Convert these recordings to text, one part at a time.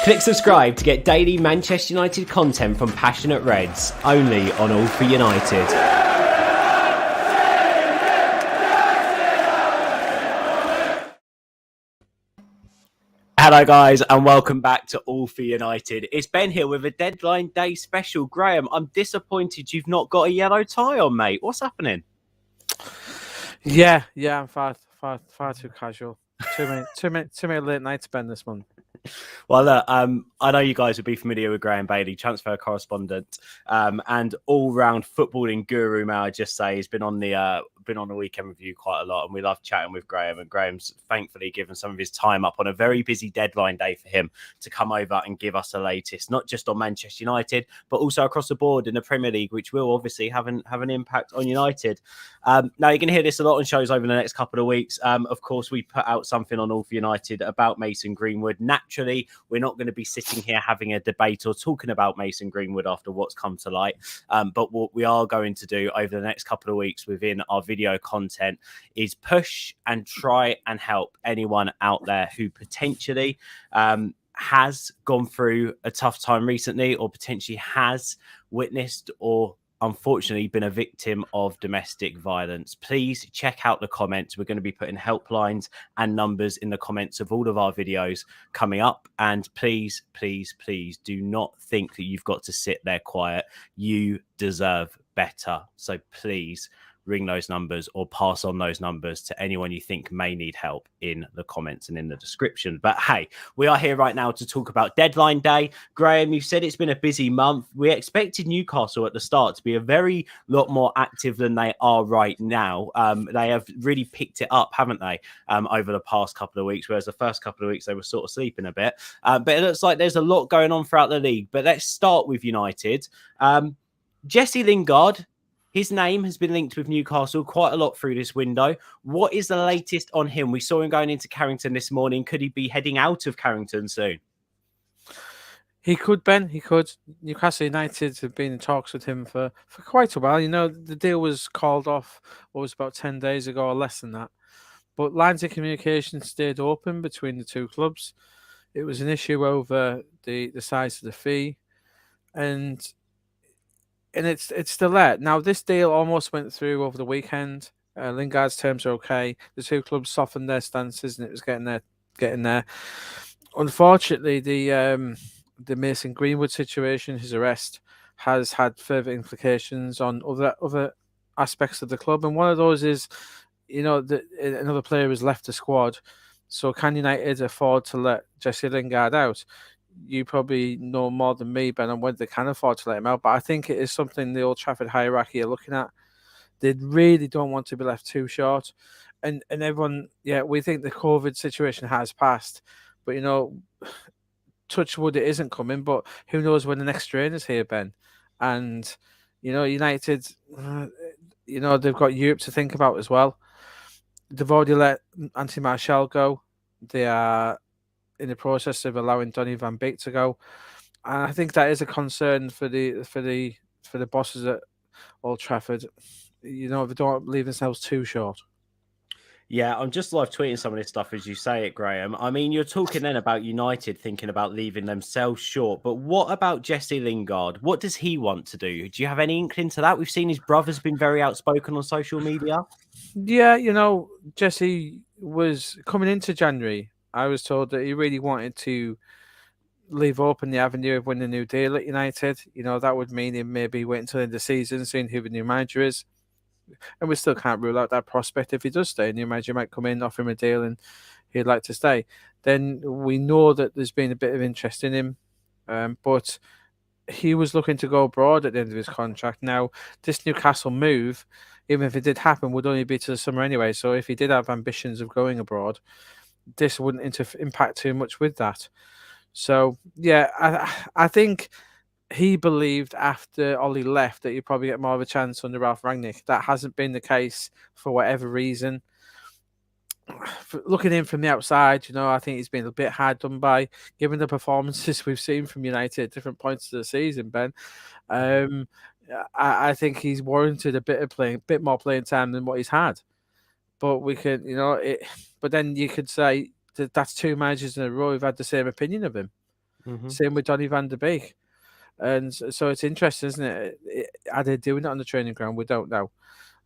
Click subscribe to get daily Manchester United content from passionate Reds, only on All for United. Hello guys and welcome back to All for United. It's Ben here with a deadline day special. Graeme, I'm disappointed you've not got a yellow tie on, mate. What's happening? Yeah, I'm far too casual. Too many late nights, Ben, this month. Well, look, I know you guys would be familiar with Graeme Bailey, transfer correspondent, and all-round footballing guru. May I just say, he's been on the weekend review quite a lot, and we love chatting with Graeme. And Graeme's thankfully given some of his time up on a very busy deadline day for him to come over and give us the latest, not just on Manchester United, but also across the board in the Premier League, which will obviously have an impact on United. Now you're going to hear this a lot on shows over the next couple of weeks. Of course, we put out something on All for United about Mason Greenwood. Naturally, we're not going to be sitting here having a debate or talking about Mason Greenwood after what's come to light. But what we are going to do over the next couple of weeks within our video content is push and try and help anyone out there who potentially has gone through a tough time recently, or potentially has witnessed or unfortunately been a victim of domestic violence. Please check out the comments. We're going to be putting helplines and numbers in the comments of all of our videos coming up. And please do not think that you've got to sit there quiet. You deserve better. So please ring those numbers or pass on those numbers to anyone you think may need help in the comments and in the description. But hey, we are here right now to talk about deadline day. Graeme, you've said it's been a busy month. We expected Newcastle at the start to be a very lot more active than they are right now. They have really picked it up, haven't they, over the past couple of weeks, whereas the first couple of weeks they were sort of sleeping a bit. But it looks like there's a lot going on throughout the league. But let's start with United. Jesse Lingard, his name has been linked with Newcastle quite a lot through this window. What is the latest on him? We saw him going into Carrington this morning. Could he be heading out of Carrington soon? He could, Ben. He could. Newcastle United have been in talks with him for quite a while. You know, the deal was called off, what was about 10 days ago or less than that. But lines of communication stayed open between the two clubs. It was an issue over the size of the fee. And it's still there. Now, this deal almost went through over the weekend. Lingard's terms are okay. The two clubs softened their stances, and it was getting there. Unfortunately, the Mason Greenwood situation, his arrest, has had further implications on other aspects of the club. And one of those is, you know, that another player has left the squad. So can United afford to let Jesse Lingard out? You probably know more than me, Ben, on whether they can afford to let him out. But I think it is something the Old Trafford hierarchy are looking at. They really don't want to be left too short. And everyone, we think the COVID situation has passed. But, you know, touch wood, it isn't coming. But who knows when the next strain is here, Ben. And, you know, United, you know, they've got Europe to think about as well. They've already let Anthony Martial go. They are in the process of allowing Donny van Beek to go, and I think that is a concern for the bosses at Old Trafford. You know, they don't leave themselves too short. Yeah, I'm just live tweeting some of this stuff as you say it, Graeme. I mean, you're talking then about United thinking about leaving themselves short, but what about Jesse Lingard? What does he want to do? Do you have any inkling to that? We've seen his brother's been very outspoken on social media. Yeah, you know, Jesse was coming into January. I was told that he really wanted to leave open the avenue of winning a new deal at United. You know, that would mean him maybe wait until the end of the season, seeing who the new manager is. And we still can't rule out that prospect. If he does stay, a new manager might come in, offer him a deal, and he'd like to stay. Then we know that there's been a bit of interest in him. But he was looking to go abroad at the end of his contract. Now, this Newcastle move, even if it did happen, would only be to the summer anyway. So if he did have ambitions of going abroad, this wouldn't impact too much with that. So, I think he believed after Ollie left that he'd probably get more of a chance under Ralph Rangnick. That hasn't been the case for whatever reason. Looking in from the outside, you know, I think he's been a bit hard done by, given the performances we've seen from United at different points of the season, Ben. I think he's warranted a bit more playing time than what he's had. But we can, But then you could say that that's two managers in a row who've had the same opinion of him. Same with Donny van der Beek. And so it's interesting, isn't it? Are they doing it on the training ground? We don't know.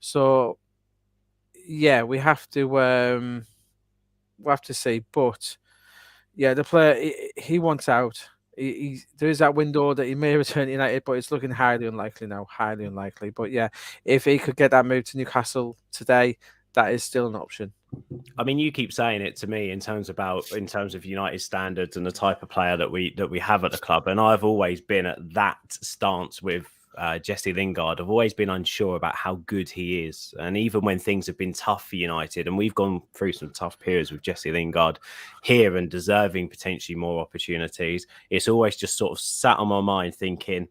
So yeah, we have to see. But yeah, the player he wants out. There is that window that he may return to United, but it's looking highly unlikely now. Highly unlikely. But yeah, if he could get that move to Newcastle today, that is still an option. I mean, you keep saying it to me in terms of United standards and the type of player that we have at the club, and I've always been at that stance with Jesse Lingard. I've always been unsure about how good he is, and even when things have been tough for United, and we've gone through some tough periods with Jesse Lingard here and deserving potentially more opportunities, it's always just sort of sat on my mind thinking,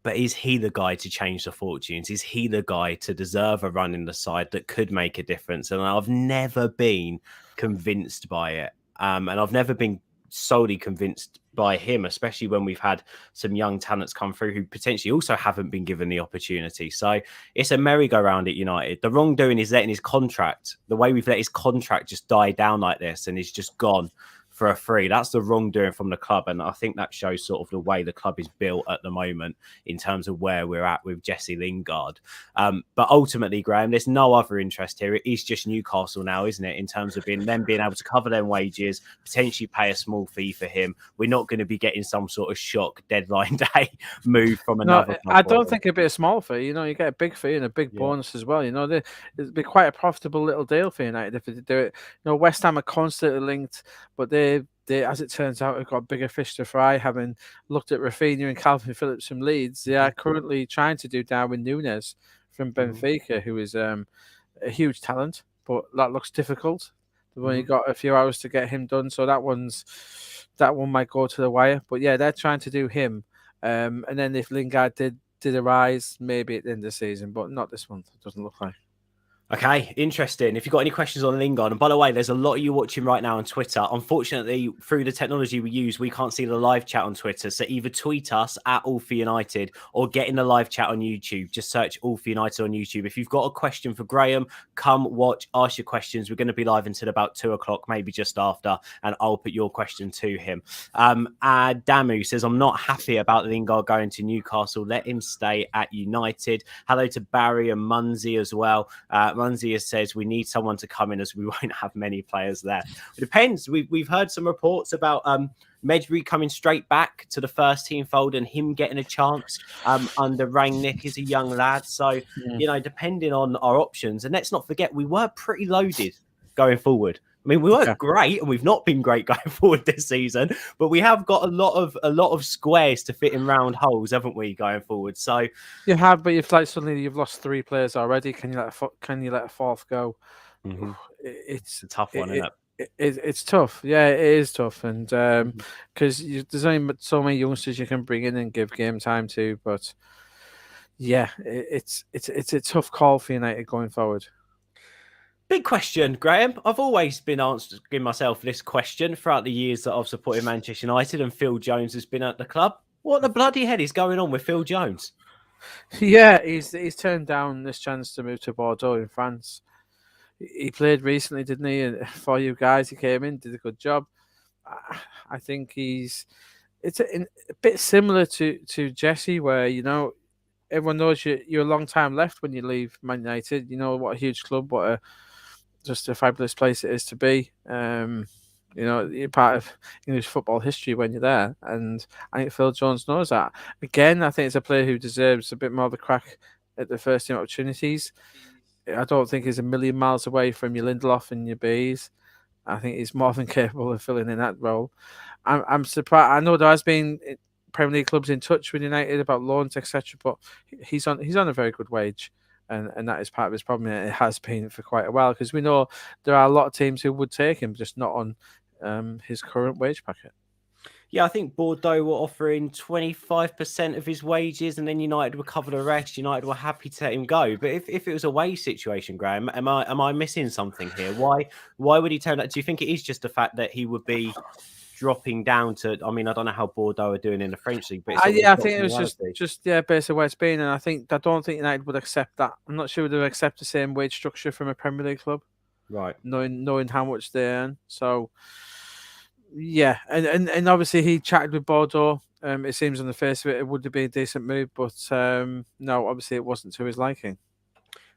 but is he the guy to change the fortunes? Is he the guy to deserve a run in the side that could make a difference? And I've never been convinced by it. And I've never been solely convinced by him, especially when we've had some young talents come through who potentially also haven't been given the opportunity. So it's a merry-go-round at United. The wrongdoing is letting his contract, the way we've let his contract just die down like this and he's just gone for a free. That's the wrongdoing from the club, and I think that shows sort of the way the club is built at the moment in terms of where we're at with Jesse Lingard. But ultimately, Graeme, there's no other interest here. It is just Newcastle now, isn't it? In terms of being able to cover their wages, potentially pay a small fee for him. We're not going to be getting some sort of shock deadline day move from another. I don't think it'd be a small fee. You get a big fee and a big bonus as well. It'd be quite a profitable little deal for United if they do it. West Ham are constantly linked, but they, as it turns out, have got bigger fish to fry. Having looked at Rafinha and Calvin Phillips from Leeds, they are currently trying to do Darwin Núñez from Benfica, who is a huge talent, but that looks difficult. They've only got a few hours to get him done, so that one might go to the wire. But yeah, they're trying to do him, and then if Lingard did arise, maybe at the end of the season, but not this month. It doesn't look like. Okay, interesting. If you've got any questions on Lingard, and by the way, there's a lot of you watching right now on Twitter. Unfortunately, through the technology we use, we can't see the live chat on Twitter. So either tweet us at All for United or get in the live chat on YouTube. Just search All for United on YouTube. If you've got a question for Graeme, come watch, ask your questions. We're going to be live until about 2:00, maybe just after, and I'll put your question to him. Damu says, I'm not happy about Lingard going to Newcastle. Let him stay at United. Hello to Barry and Munzie as well. Ramsey says we need someone to come in as we won't have many players there. It depends. We've heard some reports about Madrid coming straight back to the first team fold and him getting a chance under Rangnick. He's a young lad. So, depending on our options. And let's not forget, we were pretty loaded going forward. I mean, we weren't great, and we've not been great going forward this season, but we have got a lot of squares to fit in round holes, haven't we, going forward? So you have, but if suddenly you've lost 3 players already, can you let a fourth go? It's a tough one, isn't it? It's tough. Yeah, it is tough, and because there's only so many youngsters you can bring in and give game time to. But yeah, it's a tough call for United going forward. Big question, Graeme. I've always been asking myself this question throughout the years that I've supported Manchester United and Phil Jones has been at the club. What the bloody head is going on with Phil Jones? Yeah, he's turned down this chance to move to Bordeaux in France. He played recently, didn't he? And for you guys, he came in, did a good job. I think it's a bit similar to Jesse, where everyone knows you're a long time left when you leave Man United. You know what a huge club, just a fabulous place it is to be. You're part of English football history when you're there, and I think Phil Jones knows that. Again, I think it's a player who deserves a bit more of a crack at the first team opportunities. I don't think he's a million miles away from your Lindelof and your Bees. I think he's more than capable of filling in that role. I'm surprised. I know there has been Premier League clubs in touch with United about loans, etc., but he's on a very good wage. And that is part of his problem. It has been for quite a while because we know there are a lot of teams who would take him, just not on his current wage packet. Yeah, I think Bordeaux were offering 25% of his wages, and then United would cover the rest. United were happy to let him go. But if it was a wage situation, Graeme, am I missing something here? Why would he turn that? Do you think it is just the fact that he would be dropping down to? I mean, I don't know how Bordeaux are doing in the French league, but I think it was just based on where it's been, and I don't think United would accept that. I'm not sure they would accept the same wage structure from a Premier League club, right? Knowing how much they earn. So Yeah, and obviously he chatted with Bordeaux. It seems on the face of it, it would be a decent move, but no, obviously it wasn't to his liking.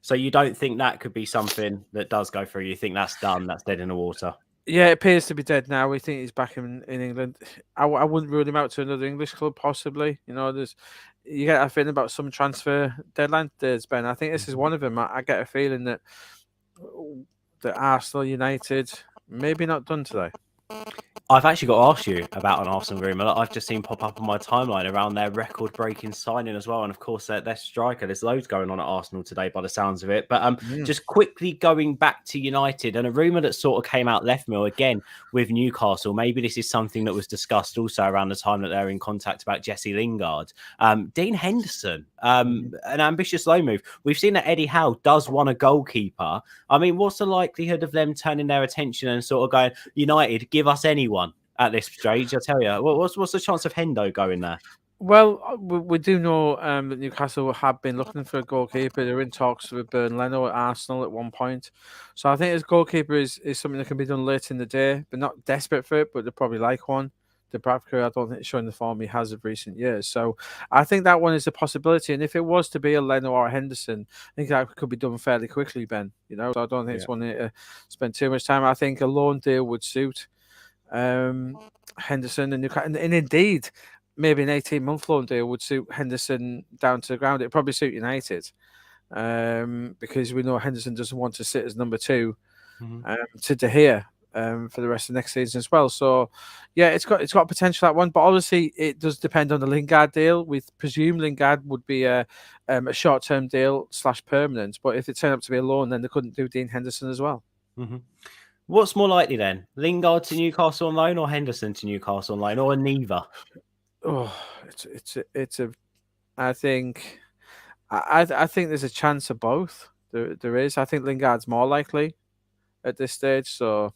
So you don't think that could be something that does go through? You think that's done? That's dead in the water? Yeah, it appears to be dead now. We think he's back in England. I wouldn't rule him out to another English club, possibly. You get a feeling about some transfer deadline dates, Ben. I think this is one of them. I get a feeling that Arsenal, United, maybe not done today. I've actually got to ask you about an Arsenal rumour that I've just seen pop up on my timeline around their record-breaking signing as well. And of course, their striker. There's loads going on at Arsenal today by the sounds of it. But just quickly going back to United, and a rumour that sort of came out left field again with Newcastle. Maybe this is something that was discussed also around the time that they're in contact about Jesse Lingard. Dean Henderson, an ambitious loan move. We've seen that Eddie Howe does want a goalkeeper. I mean, what's the likelihood of them turning their attention and sort of going, United, give us anyone at this stage? I tell you, what's the chance of Hendo going there? Well, we do know that Newcastle have been looking for a goalkeeper. They're in talks with Bern Leno at Arsenal at one point. So I think his goalkeeper is something that can be done late in the day. They're not desperate for it, but they probably like one. Dubravka, I don't think is showing the form he has of recent years. So I think that one is a possibility. And if it was to be a Leno or a Henderson, I think that could be done fairly quickly, Ben. So I don't think it's one to spend too much time. I think a loan deal would suit Henderson and Newcastle. And indeed, maybe an 18-month loan deal would suit Henderson down to the ground. It'd probably suit United because we know Henderson doesn't want to sit as number 2 to De Gea for the rest of next season as well. So, yeah, it's got potential, that one. But obviously, it does depend on the Lingard deal. We presume Lingard would be a short-term deal / permanent. But if it turned up to be a loan, then they couldn't do Dean Henderson as well. What's more likely then? Lingard to Newcastle on loan or Henderson to Newcastle on loan, or neither? Oh, I think there's a chance of both. There is. I think Lingard's more likely at this stage. So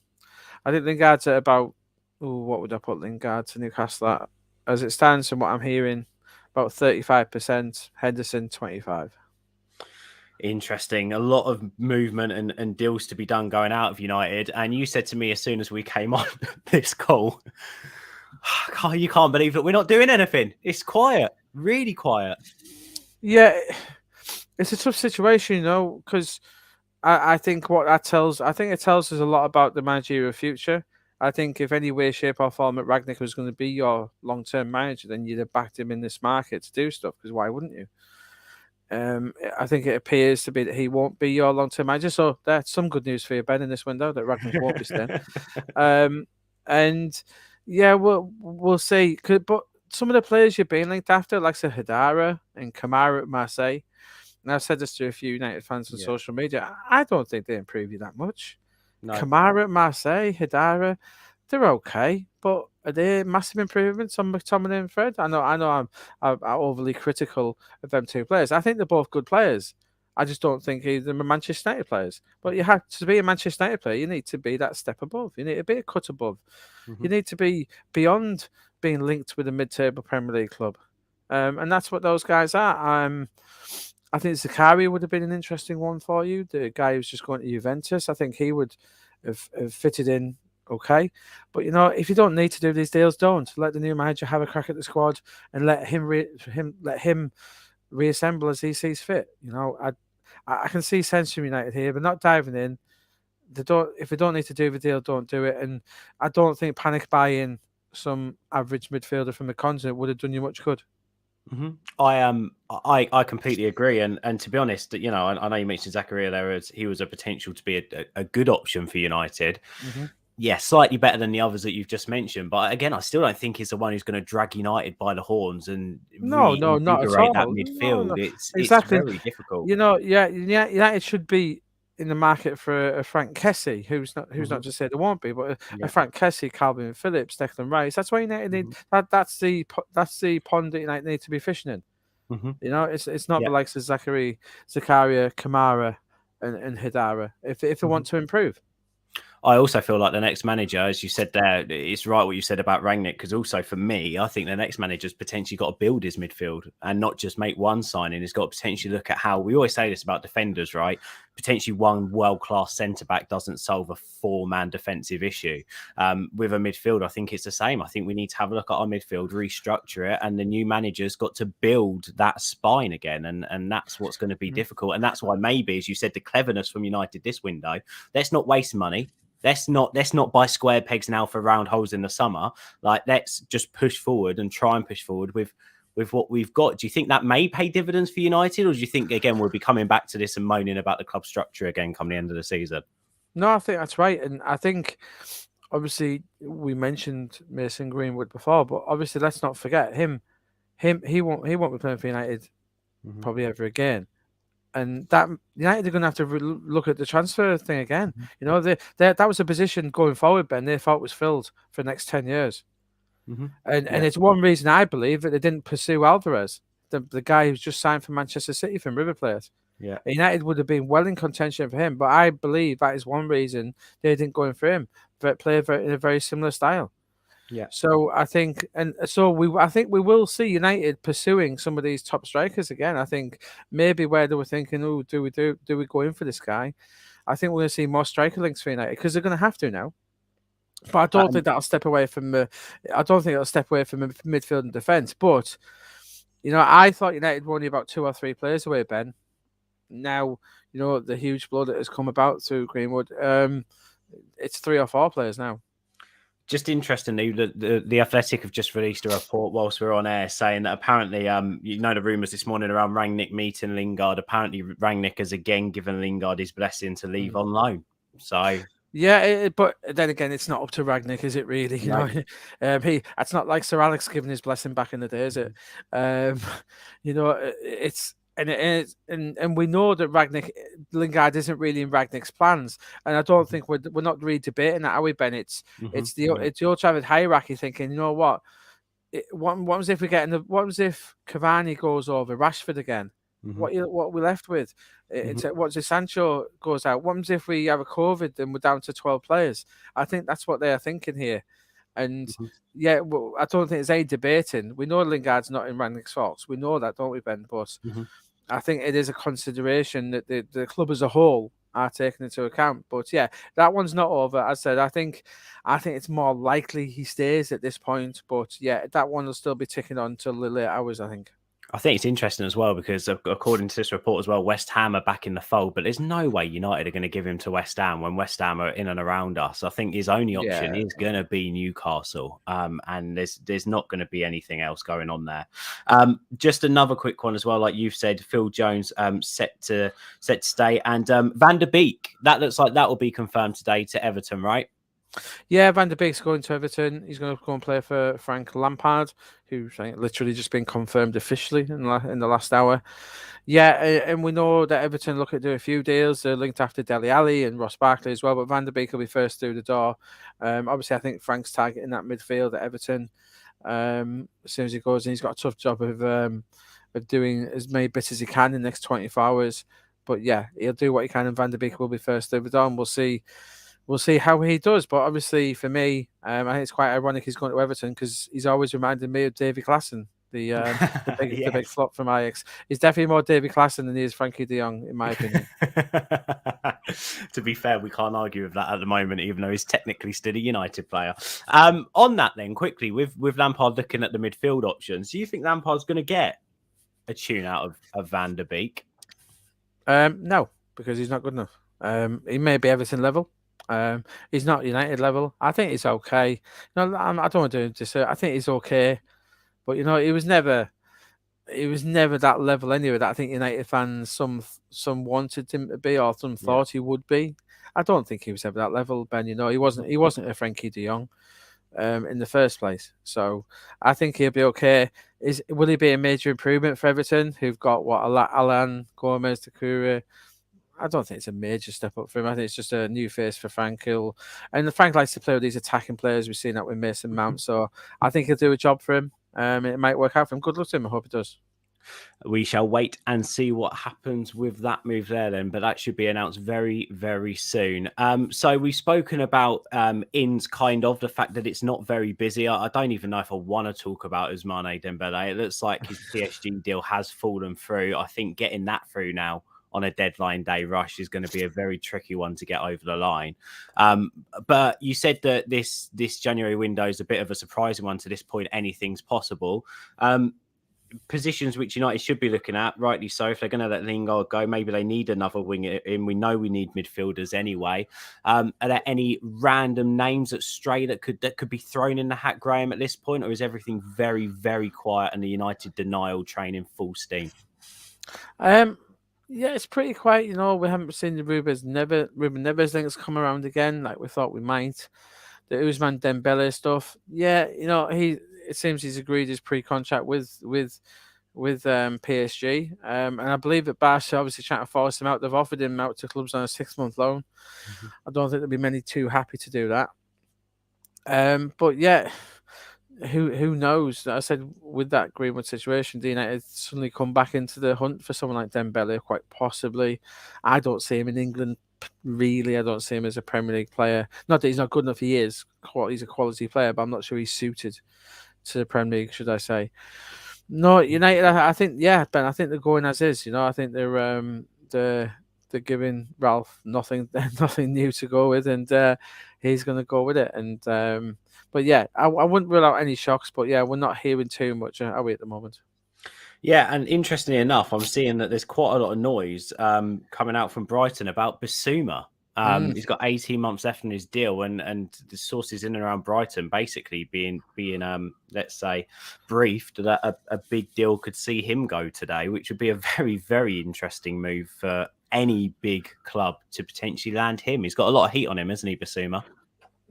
I think Lingard's at about, what would I put Lingard to Newcastle at? As it stands from what I'm hearing, about 35%, Henderson 25%. Interesting. A lot of movement and deals to be done going out of United. And you said to me as soon as we came on this call, you can't believe that we're not doing anything. It's quiet, really quiet. Yeah, it's a tough situation, because I think it tells us a lot about the managerial future. I think if any way, shape or form that Rangnick was going to be your long-term manager, then you'd have backed him in this market to do stuff, because why wouldn't you? I think it appears to be that he won't be your long-term manager. So that's some good news for you, Ben, in this window, that Rangnick won't be staying. And yeah, we'll see. But some of the players you're being linked after, like Hidara and Kamara at Marseille, and I've said this to a few United fans on social media, I don't think they improve you that much. No. Kamara at Marseille, Hidara, they're okay, but are they massive improvements on McTominay and Fred? I know I'm overly critical of them two players. I think they're both good players. I just don't think they're Manchester United players. But you have to be a Manchester United player. You need to be that step above. You need to be a cut above. You need to be beyond being linked with a mid-table Premier League club. And that's what those guys are. I think Zakaria would have been an interesting one for you. The guy who's just going to Juventus. I think he would have fitted in okay. But, if you don't need to do these deals, don't. Let the new manager have a crack at the squad and let him reassemble as he sees fit. I can see sense from United here, but not diving in. If they don't need to do the deal, don't do it. And I don't think panic buying some average midfielder from the continent would have done you much good. I completely agree, and to be honest, I know you mentioned Zakaria there as he was a potential to be a good option for United. Yeah, slightly better than the others that you've just mentioned, but again, I still don't think he's the one who's going to drag United by the horns and not at all. That midfield. No. It's very difficult. United should be in the market for a Frank Kessie, who's not to say there won't be, but a Frank Kessie, Calvin Phillips, Declan Rice. That's why United need that's the pond that United need to be fishing in. It's not the likes of Zakaria, Kamara, and Hidara if they want to improve. I also feel like the next manager, as you said there, it's right what you said about Rangnick, because also for me, I think the next manager's potentially got to build his midfield and not just make one signing. He's got to potentially look at how, we always say this about defenders, right? Potentially one world-class centre-back doesn't solve a four-man defensive issue. With a midfield, I think it's the same. I think we need to have a look at our midfield, restructure it, and the new manager's got to build that spine again. And that's what's going to be difficult. And that's why maybe, as you said, the cleverness from United this window, let's not waste money. Let's not buy square pegs now for round holes in the summer. Like, let's just push forward and try and push forward with what we've got. Do you think that may pay dividends for United, or do you think, again, we'll be coming back to this and moaning about the club structure again come the end of the season? No, I think that's right. And I think, obviously, we mentioned Mason Greenwood before, but obviously let's not forget him. He won't be playing for United probably ever again. And that United are going to have to look at the transfer thing again. You know, that was a position going forward, Ben, they thought was filled for the next 10 years. And it's one reason I believe that they didn't pursue Alvarez, the guy who's just signed for Manchester City from River Plate. Yeah, United would have been well in contention for him, but I believe that is one reason they didn't go in for him. But play in a very similar style. Yeah. So I think we will see United pursuing some of these top strikers again. I think maybe where they were thinking, oh, do we go in for this guy? I think we're going to see more striker links for United because they're going to have to now. But I don't think that'll step away from. I don't think it'll step away from midfield and defence. But you know, I thought United were only about 2 or 3 players away, Ben. Now, you know, the huge blow that has come about through Greenwood. It's 3 or 4 players now. Just interestingly, the Athletic have just released a report whilst we're on air saying that apparently, you know, the rumours this morning around Rangnick meeting Lingard. Apparently, Rangnick has again given Lingard his blessing to leave on loan. So. Yeah, but then again, it's not up to Rangnick, is it really? You know, it's not like Sir Alex giving his blessing back in the day, is it? You know, it's. And we know that Lingard isn't really in Rangnick's plans, and I don't think we're not really debating that, are we, Ben? It's the Old Trafford hierarchy thinking. You know what? What was if Cavani goes over Rashford again? What are we left with? What's if Sancho goes out? What if we have a COVID and we're down to 12 players? I think that's what they are thinking here. And well, I don't think it's debating. We know Lingard's not in Rangnick's thoughts. We know that, don't we, Ben? But I think it is a consideration that the club as a whole are taking into account. But yeah, that one's not over. As I said, I think it's more likely he stays at this point. But yeah, that one will still be ticking on till the late hours, I think. I think it's interesting as well because according to this report as well, West Ham are back in the fold, but there's no way United are going to give him to West Ham when West Ham are in and around us. I think his only option is going to be Newcastle, and there's not going to be anything else going on there. Just another quick one as well, like you've said, Phil Jones set to stay, and Van der Beek. That looks like that will be confirmed today to Everton, right? Yeah, Van der Beek's going to Everton. He's going to go and play for Frank Lampard, who's literally just been confirmed officially in the last hour. Yeah, and we know that Everton look at doing a few deals. They're linked after Dele Alli and Ross Barkley as well, but Van der Beek will be first through the door. Obviously, I think Frank's targeting that midfield at Everton. As soon as he goes in, he's got a tough job of doing as many bits as he can in the next 24 hours. But yeah, he'll do what he can, and Van der Beek will be first through the door, and we'll see how he does. But obviously, for me, I think it's quite ironic he's going to Everton because he's always reminded me of Davy Klaassen, the big flop from Ajax. He's definitely more Davy Klaassen than he is Frankie de Jong, in my opinion. To be fair, we can't argue with that at the moment, even though he's technically still a United player. On that then, quickly, with Lampard looking at the midfield options, do you think Lampard's going to get a tune out of Van der Beek? No, because he's not good enough. He may be Everton level. He's not United level. I think he's okay. No, I don't want to do this. I think he's okay, but you know, he was never that level anyway. That I think United fans some wanted him to be, or some thought he would be. I don't think he was ever that level, Ben. You know, he wasn't a Frankie de Jong in the first place. So I think he'll be okay. Will he be a major improvement for Everton, who've got Alan, Gomez, Takura? I don't think it's a major step up for him. I think it's just a new face for Frank. And Frank likes to play with these attacking players. We've seen that with Mason Mount. So I think he'll do a job for him. It might work out for him. Good luck to him. I hope it does. We shall wait and see what happens with that move there then, but that should be announced very, very soon. So we've spoken about Inns, kind of the fact that it's not very busy. I don't even know if I want to talk about Ousmane Dembele. It looks like his PSG deal has fallen through. I think getting that through now on a deadline day rush is going to be a very tricky one to get over the line. But you said that this January window is a bit of a surprising one to this point. Anything's possible. Positions which United should be looking at, rightly so. If they're going to let Lingard go, maybe they need another winger in. We know we need midfielders anyway. Are there any random names that stray that could be thrown in the hat, Graeme, at this point, or is everything very, very quiet and the United denial train in full steam? Yeah, it's pretty quiet. You know, we haven't seen the Ruben Neves things come around again, like we thought we might. The Ousmane Dembele stuff, yeah, you know, it seems he's agreed his pre-contract with PSG, and I believe that Barca obviously trying to force him out. They've offered him out to clubs on a 6-month loan. Mm-hmm. I don't think there'll be many too happy to do that. But yeah, who knows? I said with that Greenwood situation, the United suddenly come back into the hunt for someone like Dembele, quite possibly. I don't see him in England. Really, I don't see him as a Premier League player. Not that he's not good enough. He is. He's a quality player, but I'm not sure he's suited to the Premier League, should I say? No, United. I think, yeah, Ben. I think they're going as is. You know, I think they're giving Ralph nothing new to go with, and he's going to go with it. And but yeah, I wouldn't rule out any shocks. But yeah, we're not hearing too much, are we, at the moment? Yeah, and interestingly enough, I'm seeing that there's quite a lot of noise coming out from Brighton about Bissouma. He's got 18 months left in his deal, and the sources in and around Brighton basically being let's say briefed that a big deal could see him go today, which would be a very, very interesting move for any big club to potentially land him. He's got a lot of heat on him, isn't he, Bissouma?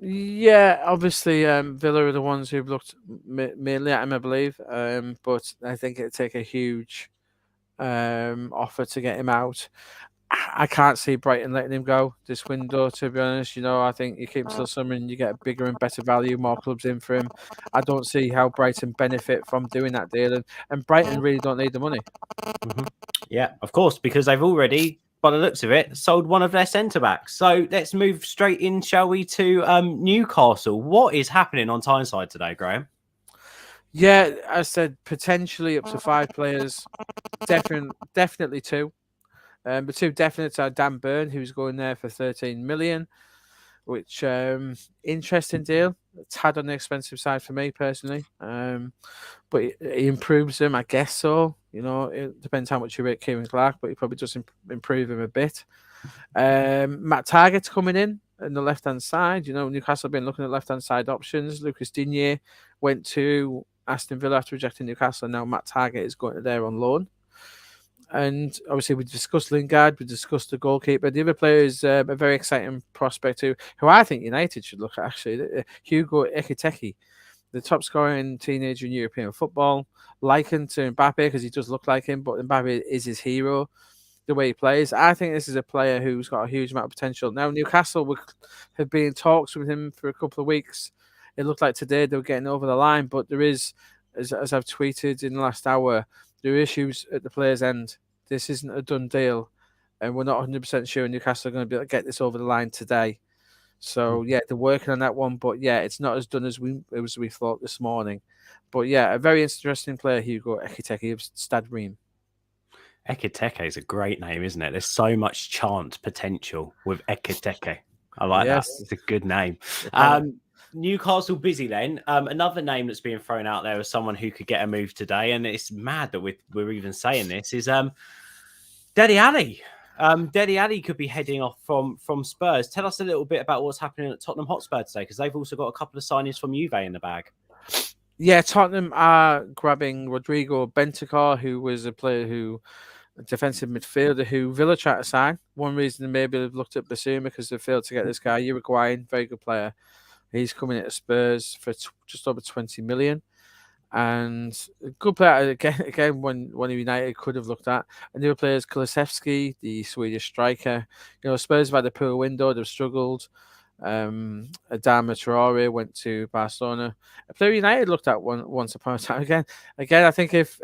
Yeah, obviously Villa are the ones who've looked mainly at him, I believe. But I think it'd take a huge offer to get him out. I can't see Brighton letting him go this window, to be honest. You know, I think you keep him till summer and you get bigger and better value, more clubs in for him. I don't see how Brighton benefit from doing that deal. And Brighton really don't need the money. Mm-hmm. Yeah, of course, because they've already, by the looks of it, sold one of their centre-backs. So let's move straight in, shall we, to Newcastle. What is happening on Tyneside today, Graeme? Yeah, I said potentially up to 5 players. Definitely 2. The 2 definites are Dan Burn, who's going there for 13 million, which interesting deal. A tad on the expensive side for me personally, but he improves him, I guess so. You know, it depends how much you rate Kieran Clark, but he probably does improve him a bit. Matt Targett's coming in the left-hand side. You know, Newcastle have been looking at left-hand side options. Lucas Digne went to Aston Villa after rejecting Newcastle, and now Matt Targett is going to there on loan. And obviously, we discussed Lingard, we discussed the goalkeeper. The other player is a very exciting prospect who I think United should look at, actually. Hugo Iketechi, the top scorer in teenager in European football, likened to Mbappe because he does look like him, but Mbappe is his hero, the way he plays. I think this is a player who's got a huge amount of potential. Now, Newcastle have been in talks with him for a couple of weeks. It looked like today they were getting over the line, but there is, as I've tweeted in the last hour, there are issues at the player's end. This isn't a done deal, and we're not 100% sure Newcastle are going to be able to get this over the line today. So, yeah, they're working on that one, but, yeah, it's not as done as we thought this morning. But, yeah, a very interesting player, Hugo Iketechi of Stade Reims. Iketechi is a great name, isn't it? There's so much chant potential with Iketechi. I like that. It's a good name. Newcastle busy then. Another name that's being thrown out there as someone who could get a move today, and it's mad that we're even saying this, is Dele Alli. Dele Alli could be heading off from Spurs. Tell us a little bit about what's happening at Tottenham Hotspur today, because they've also got a couple of signings from Juve in the bag. Yeah, Tottenham are grabbing Rodrigo Bentancur, who was a defensive midfielder who Villa tried to sign. One reason maybe they've looked at Bissouma because they failed to get this guy, Uruguayan, very good player. He's coming into Spurs for just over 20 million. And a good player, again one of United could have looked at. And the other player is Kulusevski, the Swedish striker. You know, Spurs have had a poor window, they've struggled. Adama Traore went to Barcelona. A player United looked at once upon a time. Again, I think if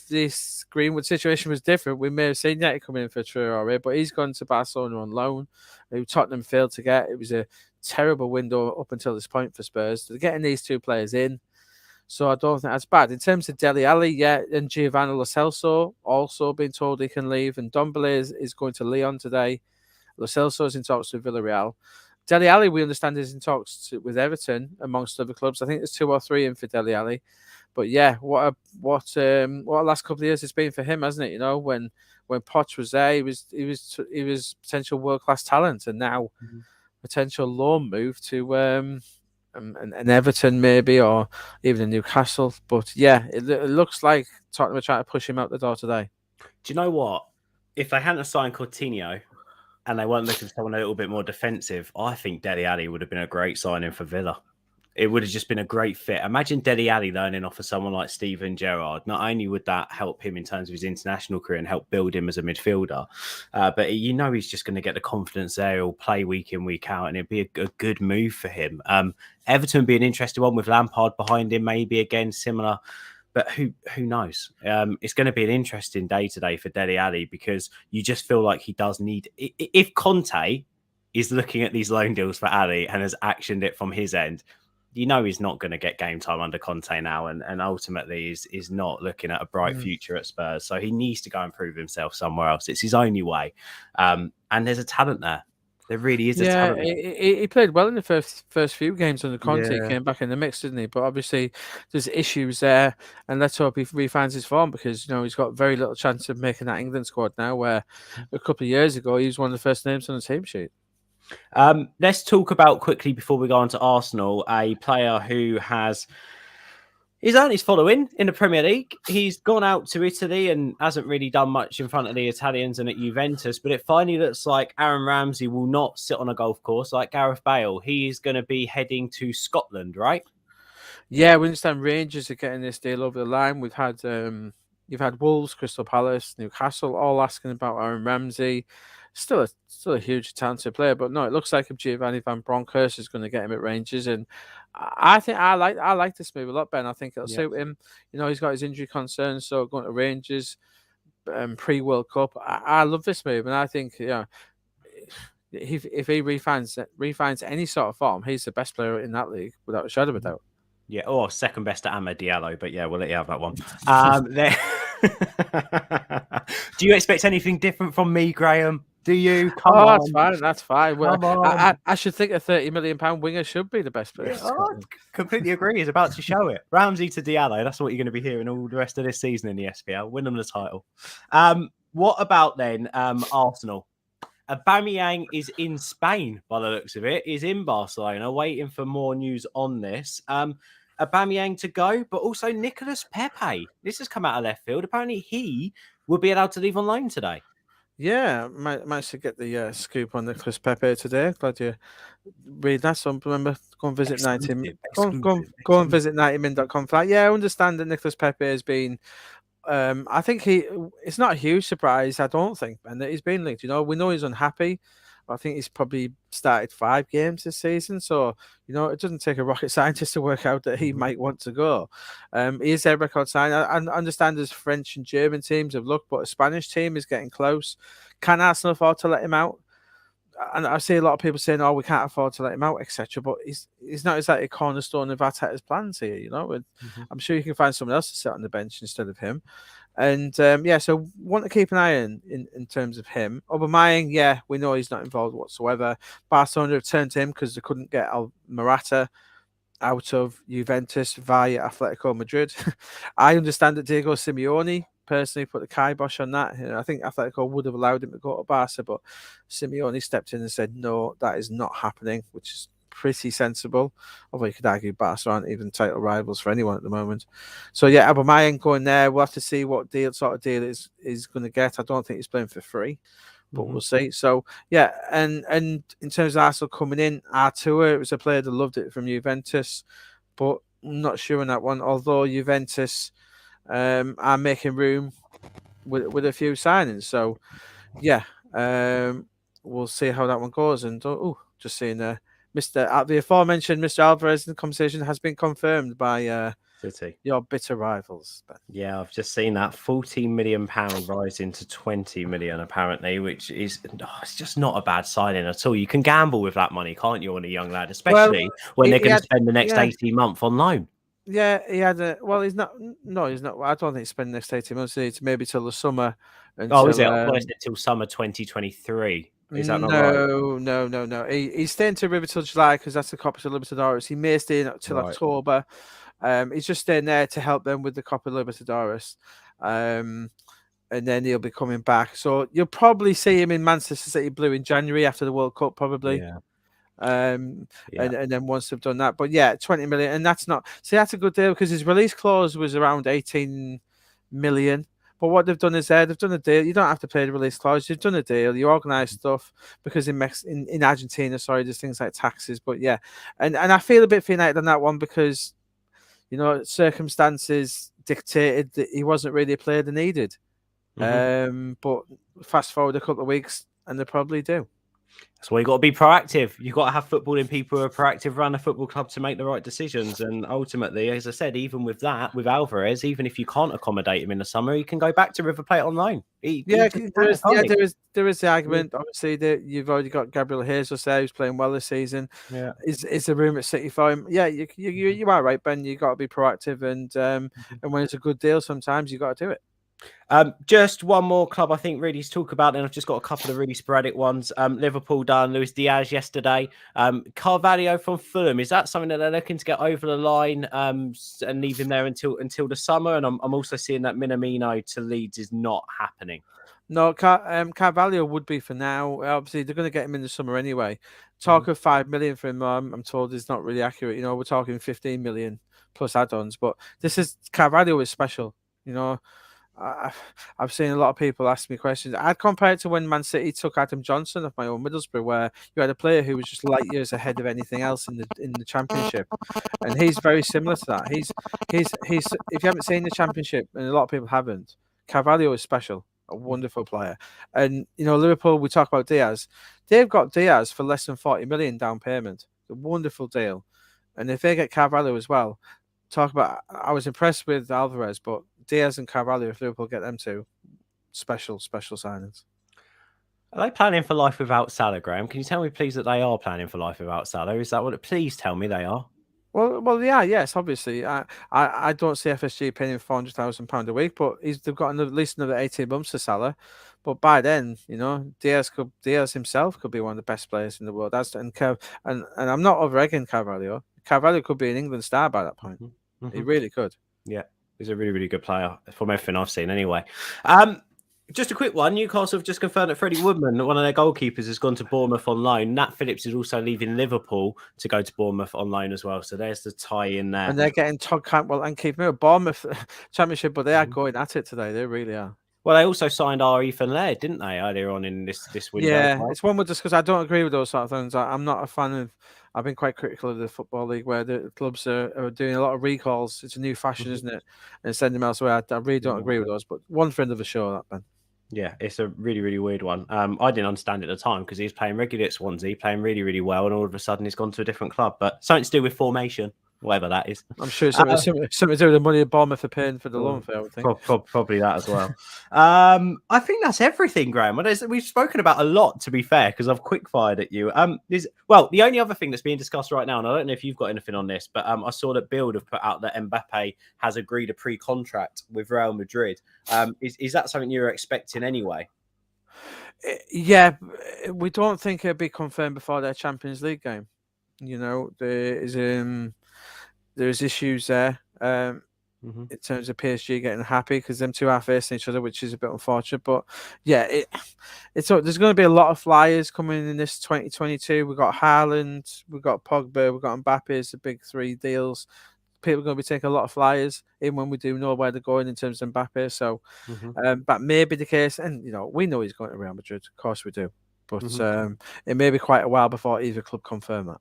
this Greenwood situation was different, we may have seen United coming in for Traore, but he's gone to Barcelona on loan, who Tottenham failed to get. It was a terrible window up until this point for Spurs. They're getting these two players in, so I don't think that's bad. In terms of Dele Alli, yeah, and Giovanni Lo Celso also been told he can leave, and Ndombele is going to Lyon today. Lo Celso is in talks with Villarreal. Dele Alli, we understand, is in talks with Everton, amongst other clubs. I think there's 2 or 3 in for Dele Alli. But yeah, what a last couple of years it's been for him, hasn't it? You know, when Poch was there, he was potential world class talent, and now potential loan move to an Everton maybe, or even a Newcastle. But yeah, it looks like Tottenham are trying to push him out the door today. Do you know what? If they hadn't signed Coutinho and they weren't looking for someone a little bit more defensive, I think Dele Alli would have been a great signing for Villa. It would have just been a great fit. Imagine Dele Alli learning off of someone like Steven Gerrard. Not only would that help him in terms of his international career and help build him as a midfielder, but he's just going to get the confidence there. He'll play week in, week out, and it'd be a good move for him. Everton would be an interesting one with Lampard behind him, maybe again similar. But who knows? It's going to be an interesting day today for Dele Alli, because you just feel like he does need... If Conte is looking at these loan deals for Ali and has actioned it from his end, he's not going to get game time under Conte now, and ultimately is not looking at a bright future at Spurs. So he needs to go and prove himself somewhere else. It's his only way. And there's a talent there. There really is a talent. He played well in the first few games under Conte. He came back in the mix, didn't he? But obviously there's issues there, and let's hope he refines his form, because he's got very little chance of making that England squad now, where a couple of years ago he was one of the first names on the team sheet. Let's talk about quickly, before we go on to Arsenal, a player who he's earned his following in the Premier League. He's gone out to Italy and hasn't really done much in front of the Italians and at Juventus, but it finally looks like Aaron Ramsey will not sit on a golf course like Gareth Bale. He is going to be heading to Scotland, right? Yeah, we understand Rangers are getting this deal over the line. We've had you've had Wolves, Crystal Palace, Newcastle all asking about Aaron Ramsey. Still a huge talented player, but no, it looks like Giovanni Van Bronckhorst is going to get him at Rangers, and I think I like this move a lot, Ben. I think it'll suit him. He's got his injury concerns, so going to Rangers pre-World Cup, I love this move, and I think if he refines any sort of form, he's the best player in that league without a shadow of a doubt. Yeah, or second best to Amad Diallo, but yeah, we'll let you have that one. Do you expect anything different from me, Graham? Do you? Come on. That's fine. Well, I should think a £30 million winger should be the best player. Yeah, I completely agree. He's about to show it. Ramsey to Diallo. That's what you're going to be hearing all the rest of this season in the SPL. Win them the title. What about then Arsenal? Aubameyang is in Spain, by the looks of it. He's in Barcelona, waiting for more news on this. Aubameyang to go, but also Nicolas Pepe. This has come out of left field. Apparently, he will be allowed to leave on loan today. Yeah, managed to get the scoop on Nicolas Pepe today. Glad you read that. So remember, go and visit 90min. Go and visit 90min.com. Yeah, I understand that Nicolas Pepe has been. I think it's not a huge surprise. I don't think, Ben, that he's been linked. We know he's unhappy. I think he's probably started 5 games this season. So, it doesn't take a rocket scientist to work out that he might want to go. He is their record sign. I understand there's French and German teams have looked, but a Spanish team is getting close. Can Arsenal afford to let him out? And I see a lot of people saying, "Oh, we can't afford to let him out," etc. But he's not exactly a cornerstone of Arteta's plans here, I'm sure you can find someone else to sit on the bench instead of him. And so want to keep an eye on in terms of him. Aubameyang, we know he's not involved whatsoever. Barcelona have turned to him because they couldn't get Morata out of Juventus via Atletico Madrid. I understand that Diego Simeone personally put the kibosh on that. I think Atletico would have allowed him to go to Barca, but Simeone stepped in and said, no, that is not happening, which is pretty sensible. Although you could argue Barca aren't even title rivals for anyone at the moment. So Aubameyang going there. We'll have to see what sort of deal is going to get. I don't think he's playing for free, but we'll see. So and in terms of Arsenal coming in, Artur, it was a player that loved it from Juventus, but I'm not sure on that one. Although Juventus are making room with a few signings. So we'll see how that one goes. And just seeing The aforementioned Mr. Alvarez in the conversation has been confirmed by City. your bitter rivals. Ben. Yeah, I've just seen that £14 million rising to 20 million apparently, which is it's just not a bad signing at all. You can gamble with that money, can't you, on a young lad, especially when they're going to spend the next 18 months on loan. Yeah, he had a. Well, he's not. No, he's not. I don't think he's spending the next 18 months. It's maybe till the summer. Oh, is it? I thought it's until summer 2023. Is that not right? No. He's staying to River till July because that's the Copa Libertadores. He may stay till October. He's just staying there to help them with the Copa Libertadores. And then he'll be coming back. So you'll probably see him in Manchester City Blue in January after the World Cup, probably. Yeah. And then once they've done that, but yeah, 20 million, and that's a good deal because his release clause was around 18 million. But what they've done is they've done a deal. You don't have to pay the release clause. You've done a deal. You organise stuff because in Argentina, there's things like taxes. But yeah, and I feel a bit for United on that one because circumstances dictated that he wasn't really a player they needed. But fast forward a couple of weeks, and they probably do. That's why you got to be proactive. You've got to have footballing people who are proactive around the football club to make the right decisions. And ultimately, as I said, even with that, with Alvarez, even if you can't accommodate him in the summer, he can go back to River Plate on loan. There is the argument. Obviously, that you've already got Gabriel Jesus there who's playing well this season. Yeah, is a room at City for him? Yeah, you are right, Ben. You got to be proactive, and when it's a good deal, sometimes you got to do it. Just one more club I think really to talk about, and I've just got a couple of really sporadic ones. Liverpool done Luis Diaz yesterday. Carvalho from Fulham, is that something that they're looking to get over the line and leave him there until the summer? And I'm also seeing that Minamino to Leeds is not happening. No, Carvalho would be for now. Obviously, they're going to get him in the summer anyway. Talk of 5 million for him, I'm told, is not really accurate. We're talking 15 million plus add-ons, but Carvalho is special. I've seen a lot of people ask me questions. I'd compare it to when Man City took Adam Johnson of my own Middlesbrough, where you had a player who was just light years ahead of anything else in the Championship, and he's very similar to that. He's if you haven't seen the Championship, and a lot of people haven't, Carvalho is special, a wonderful player. And Liverpool, we talk about Diaz. They've got Diaz for less than 40 million down payment. A wonderful deal, and if they get Carvalho as well, I was impressed with Alvarez, but Diaz and Carvalho, if Liverpool get them two, special signings. Are they planning for life without Salah, Graeme? Can you tell me, please, that they are planning for life without Salah? Is that what please tell me they are? Well, yeah, yes, obviously. I don't see FSG paying him £400,000 a week, but they've got at least another 18 months to Salah. But by then, Diaz himself could be one of the best players in the world. And I'm not over-egging Carvalho. Carvalho could be an England star by that point. He really could. Yeah, he's a really, really good player from everything I've seen anyway. Just a quick one. Newcastle have just confirmed that Freddie Woodman, one of their goalkeepers, has gone to Bournemouth on loan. Nat Phillips is also leaving Liverpool to go to Bournemouth on loan as well. So there's the tie in there. And they're getting Todd Cantwell and Keith Moore, Bournemouth Championship, but they are going at it today. They really are. Well, they also signed our Ethan Laird, didn't they, earlier on in this window? Yeah, it's one we'll discuss. I don't agree with those sort of things. I'm not a fan of. I've been quite critical of the Football League where the clubs are doing a lot of recalls. It's a new fashion, isn't it? And sending them elsewhere. I really don't agree with those. But one friend of the show, that Ben. Yeah, it's a really, really weird one. I didn't understand it at the time because he was playing regularly at Swansea, playing really, really well, and all of a sudden he's gone to a different club. But something to do with formation, whatever that is. I'm sure something to do with the money Bournemouth are paying for the loan fee, I would think. Probably that as well. I think that's everything, Graeme. We've spoken about a lot, to be fair, because I've quick-fired at you. The only other thing that's being discussed right now, and I don't know if you've got anything on this, but I saw that Bild have put out that Mbappe has agreed a pre-contract with Real Madrid. Is that something you're expecting anyway? Yeah, we don't think it'll be confirmed before their Champions League game. There's issues there in terms of PSG getting happy because them two are facing each other, which is a bit unfortunate. But yeah, there's going to be a lot of flyers coming in this 2022. We've got Haaland, we've got Pogba, we've got Mbappe. It's the big three deals. People are going to be taking a lot of flyers in when we do know where they're going in terms of Mbappe. So that may be the case. And, we know he's going to Real Madrid. Of course we do. But it may be quite a while before either club confirm that.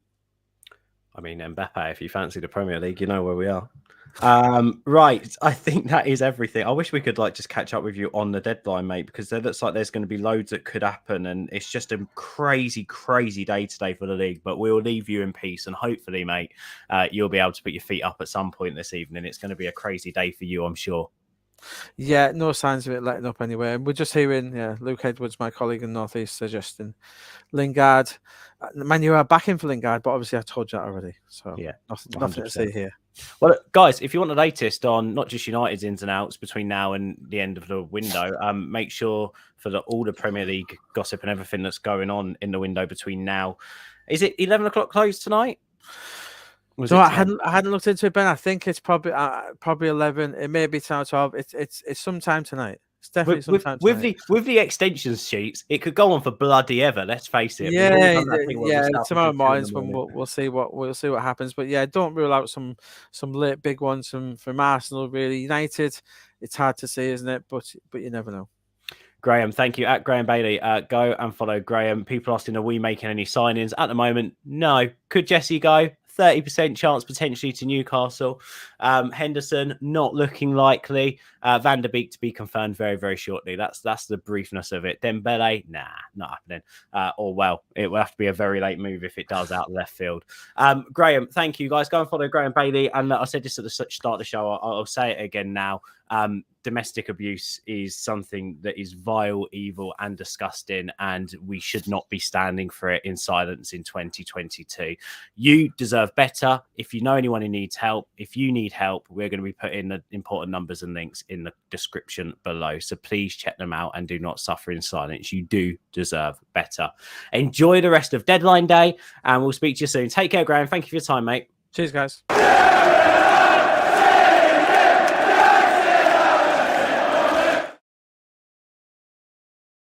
I mean, Mbappe, if you fancy the Premier League, you know where we are. Right, I think that is everything. I wish we could just catch up with you on the deadline, mate, because there looks like there's going to be loads that could happen, and it's just a crazy, crazy day today for the league. But we'll leave you in peace, and hopefully, mate, you'll be able to put your feet up at some point this evening. It's going to be a crazy day for you, I'm sure. Yeah, no signs of it letting up anyway. And we're just hearing, Luke Edwards, my colleague in North East, suggesting Lingard. Man, you are backing for Lingard, but obviously I told you that already. So yeah, nothing to say here. Well, guys, if you want the latest on not just United's ins and outs between now and the end of the window, make sure for all the Premier League gossip and everything that's going on in the window between now. Is it 11 o'clock close tonight? So I hadn't looked into it, Ben. I think it's probably 11. It may be 10 or 12. It's sometime tonight. It's definitely sometime tonight. With the extension sheets, it could go on for bloody ever. Let's face it. Yeah. Tomorrow morning's when we'll see what happens. But yeah, don't rule out some late big ones from Arsenal. Really, United. It's hard to say, isn't it? But you never know. Graeme, thank you. At Graeme Bailey, go and follow Graeme. People asking, are we making any signings? At the moment, no. Could Jesse go? 30% chance potentially to Newcastle. Henderson, not looking likely. Van der Beek to be confirmed very, very shortly. That's the briefness of it. Dembele, nah, not happening. It will have to be a very late move if it does out left field. Graeme, thank you, guys. Go and follow Graeme Bailey. And I said this at the start of the show. I'll say it again now. Domestic abuse is something that is vile, evil, and disgusting, and we should not be standing for it in silence in 2022. You deserve better. If you know anyone who needs help, if you need help, we're going to be putting the important numbers and links in the description below. So please check them out and do not suffer in silence. You do deserve better. Enjoy the rest of deadline day, and we'll speak to you soon. Take care, Graeme. Thank you for your time, mate. Cheers, guys.